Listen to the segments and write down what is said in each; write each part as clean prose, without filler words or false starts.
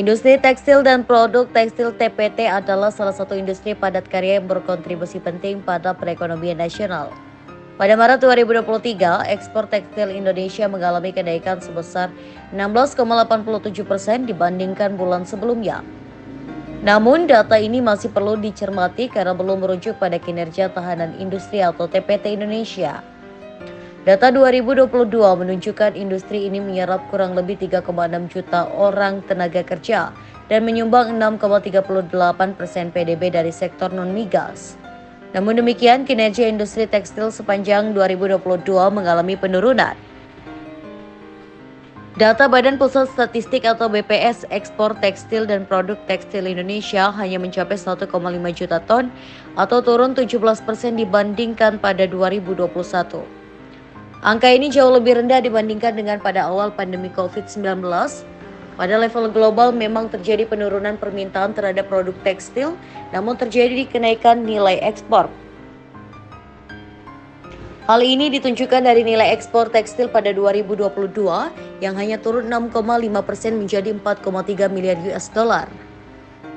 Industri tekstil dan produk tekstil TPT adalah salah satu industri padat karya yang berkontribusi penting pada perekonomian nasional. Pada Maret 2023, ekspor tekstil Indonesia mengalami kenaikan sebesar 16,87% dibandingkan bulan sebelumnya. Namun, data ini masih perlu dicermati karena belum merujuk pada kinerja tahanan industri atau TPT Indonesia. Data 2022 menunjukkan industri ini menyerap kurang lebih 3,6 juta orang tenaga kerja dan menyumbang 6,38% PDB dari sektor non-migas. Namun demikian, kinerja industri tekstil sepanjang 2022 mengalami penurunan. Data Badan Pusat Statistik atau BPS ekspor tekstil dan produk tekstil Indonesia hanya mencapai 1,5 juta ton atau turun 17% dibandingkan pada 2021. Angka ini jauh lebih rendah dibandingkan dengan pada awal pandemi COVID-19. Pada level global memang terjadi penurunan permintaan terhadap produk tekstil, namun terjadi kenaikan nilai ekspor. Hal ini ditunjukkan dari nilai ekspor tekstil pada 2022 yang hanya turun 6,5% menjadi 4,3 miliar US dollar.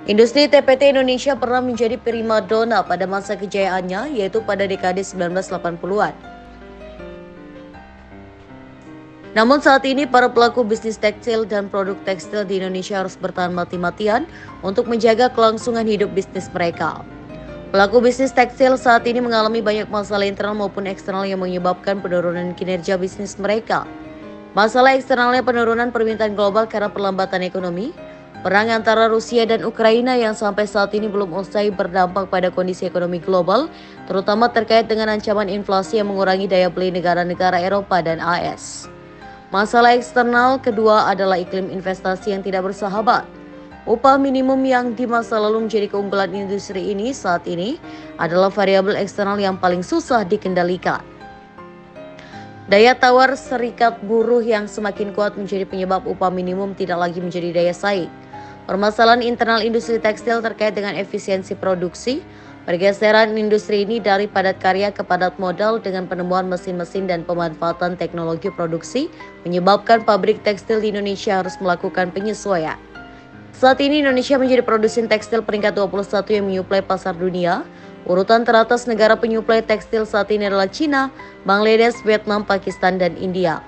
Industri TPT Indonesia pernah menjadi primadona pada masa kejayaannya, yaitu pada dekade 1980-an. Namun saat ini para pelaku bisnis tekstil dan produk tekstil di Indonesia harus bertahan mati-matian untuk menjaga kelangsungan hidup bisnis mereka. Pelaku bisnis tekstil saat ini mengalami banyak masalah internal maupun eksternal yang menyebabkan penurunan kinerja bisnis mereka. Masalah eksternalnya penurunan permintaan global karena perlambatan ekonomi, perang antara Rusia dan Ukraina yang sampai saat ini belum usai berdampak pada kondisi ekonomi global, terutama terkait dengan ancaman inflasi yang mengurangi daya beli negara-negara Eropa dan AS. Masalah eksternal kedua adalah iklim investasi yang tidak bersahabat. Upah minimum yang di masa lalu menjadi keunggulan industri ini saat ini adalah variabel eksternal yang paling susah dikendalikan. Daya tawar serikat buruh yang semakin kuat menjadi penyebab upah minimum tidak lagi menjadi daya saing. Permasalahan internal industri tekstil terkait dengan efisiensi produksi, pergeseran industri ini dari padat karya ke padat modal dengan penemuan mesin-mesin dan pemanfaatan teknologi produksi menyebabkan pabrik tekstil di Indonesia harus melakukan penyesuaian. Saat ini Indonesia menjadi produsen tekstil peringkat 21 yang menyuplai pasar dunia. Urutan teratas negara penyuplai tekstil saat ini adalah China, Bangladesh, Vietnam, Pakistan, dan India.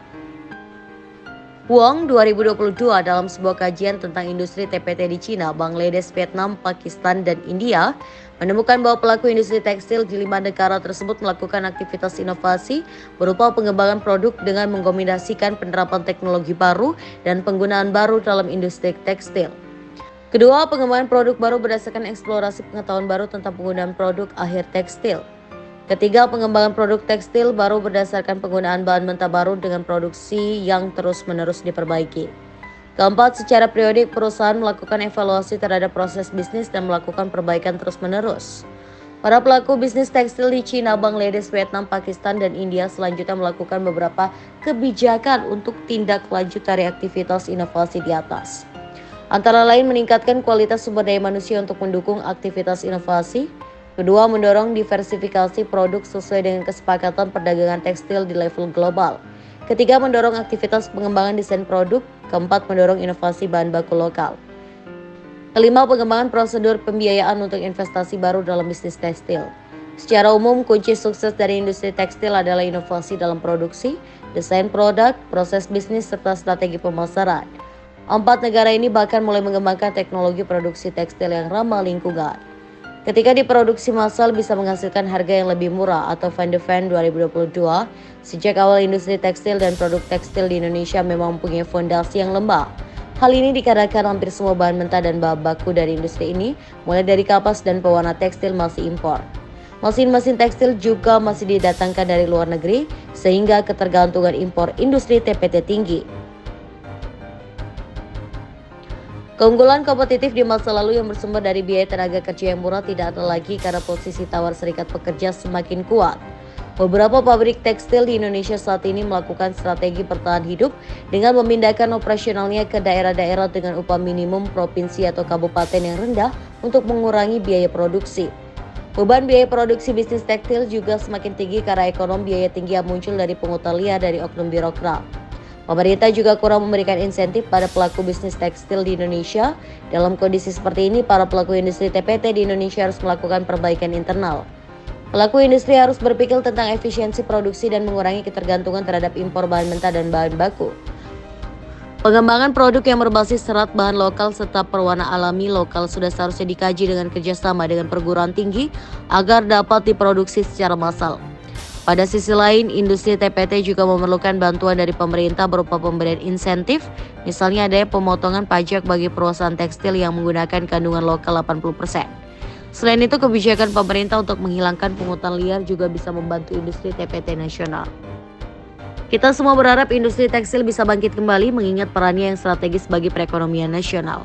Huang 2022 dalam sebuah kajian tentang industri TPT di China, Bangladesh, Vietnam, Pakistan, dan India menemukan bahwa pelaku industri tekstil di 5 negara tersebut melakukan aktivitas inovasi berupa pengembangan produk dengan mengkombinasikan penerapan teknologi baru dan penggunaan baru dalam industri tekstil. Kedua, pengembangan produk baru berdasarkan eksplorasi pengetahuan baru tentang penggunaan produk akhir tekstil. Ketiga, pengembangan produk tekstil baru berdasarkan penggunaan bahan mentah baru dengan produksi yang terus-menerus diperbaiki. Keempat, secara periodik perusahaan melakukan evaluasi terhadap proses bisnis dan melakukan perbaikan terus-menerus. Para pelaku bisnis tekstil di China, Bangladesh, Vietnam, Pakistan, dan India selanjutnya melakukan beberapa kebijakan untuk tindak lanjut dari aktivitas inovasi di atas. Antara lain meningkatkan kualitas sumber daya manusia untuk mendukung aktivitas inovasi. Kedua, mendorong diversifikasi produk sesuai dengan kesepakatan perdagangan tekstil di level global. Ketiga, mendorong aktivitas pengembangan desain produk. Keempat, mendorong inovasi bahan baku lokal. Kelima, pengembangan prosedur pembiayaan untuk investasi baru dalam bisnis tekstil. Secara umum, kunci sukses dari industri tekstil adalah inovasi dalam produksi, desain produk, proses bisnis, serta strategi pemasaran. 4 negara ini bahkan mulai mengembangkan teknologi produksi tekstil yang ramah lingkungan. Ketika diproduksi massal bisa menghasilkan harga yang lebih murah atau Van 2022, sejak awal industri tekstil dan produk tekstil di Indonesia memang mempunyai fondasi yang lemah. Hal ini dikarenakan hampir semua bahan mentah dan bahan baku dari industri ini, mulai dari kapas dan pewarna tekstil masih impor. Mesin-mesin tekstil juga masih didatangkan dari luar negeri, sehingga ketergantungan impor industri TPT tinggi. Keunggulan kompetitif di masa lalu yang bersumber dari biaya tenaga kerja yang murah tidak ada lagi karena posisi tawar serikat pekerja semakin kuat. Beberapa pabrik tekstil di Indonesia saat ini melakukan strategi bertahan hidup dengan memindahkan operasionalnya ke daerah-daerah dengan upah minimum provinsi atau kabupaten yang rendah untuk mengurangi biaya produksi. Beban biaya produksi bisnis tekstil juga semakin tinggi karena ekonomi biaya tinggi yang muncul dari pungutan liar dari oknum birokrat. Pemerintah juga kurang memberikan insentif pada pelaku bisnis tekstil di Indonesia. Dalam kondisi seperti ini, para pelaku industri TPT di Indonesia harus melakukan perbaikan internal. Pelaku industri harus berpikir tentang efisiensi produksi dan mengurangi ketergantungan terhadap impor bahan mentah dan bahan baku. Pengembangan produk yang berbasis serat bahan lokal serta perwarna alami lokal sudah seharusnya dikaji dengan kerjasama dengan perguruan tinggi agar dapat diproduksi secara massal. Pada sisi lain, industri TPT juga memerlukan bantuan dari pemerintah berupa pemberian insentif, misalnya adanya pemotongan pajak bagi perusahaan tekstil yang menggunakan kandungan lokal 80%. Selain itu, kebijakan pemerintah untuk menghilangkan pungutan liar juga bisa membantu industri TPT nasional. Kita semua berharap industri tekstil bisa bangkit kembali mengingat perannya yang strategis bagi perekonomian nasional.